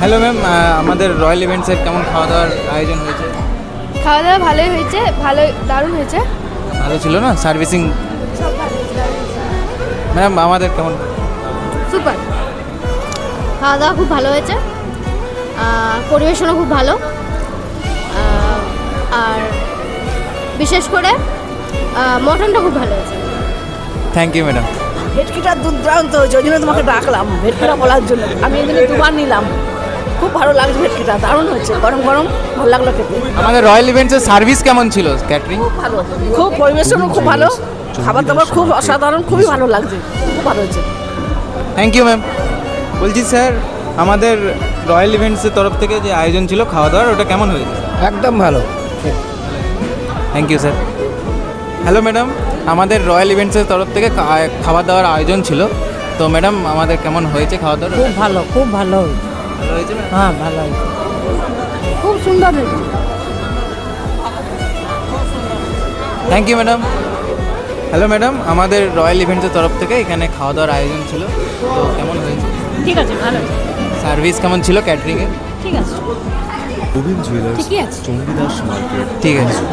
Hello ma'am, আমাদের royal ইভেন্টসের কেমন খাওয়া দাওয়ার আয়োজন হয়েছে? খাওয়া দাওয়া ভালোই হয়েছে, দারুণ হয়েছে। ভালো ছিল না? সার্ভিসিং সব ভালো হয়েছে। ম্যাম আমাদের কেমন? সুপার। খাওয়া দাওয়া খুব ভালো হয়েছে, পরিবেশনও খুব ভালো, আর বিশেষ করে মটনটা খুব ভালো হয়েছে। Thank you madam. ভেটকিটা দুর্দান্ত হয়েছে, ওই জন্য তোমাকে ডাকলাম ভেটকিটা বলার জন্য। আমি এখানে দুবার নিলাম, খুব ভালো লাগছে ভেটকিটা, দারুণ হয়েছে, গরম গরম ভালো লাগলো খেতে। আমাদের রয়্যাল ইভেন্টসের সার্ভিস কেমন ছিল? ক্যাটারিং খুব ভালো, খুব পরিবেশনও খুব ভালো, খাবার দাবার খুব অসাধারণ, খুবই ভালো লাগছে, খুব ভালো হয়েছে। Thank you ma'am. বলছি স্যার, আমাদের রয়্যাল ইভেন্টসের তরফ থেকে যে আয়োজন ছিল খাওয়া দাওয়ার, ওটা কেমন হয়েছে? একদম ভালো। Thank you sir. Hello madam, আমাদের রয়্যাল ইভেন্টসের তরফ থেকে খাওয়া দাওয়ার আয়োজন ছিল, তো ম্যাডাম আমাদের কেমন হয়েছে খাওয়া দাওয়া? খুব ভালো, খুব ভালো হয়েছে। ভালো হয়েছে ম্যাম? হ্যাঁ, ভালো হয়েছে। খুব সুন্দর হয়েছে। Thank you madam. Hello madam, আমাদের রয়্যাল ইভেন্টসের তরফ থেকে এখানে খাওয়া দাওয়ার আয়োজন ছিল, তো কেমন হয়েছে? ঠিক আছে, ভালো, সার্ভিস কেমন ছিল ক্যাটারিংয়ের? ঠিক আছে, গোবিন্দ জুয়েলার্স, ঠিকই আছে। চণ্ডীদাস মার্কেট। ঠিক আছে।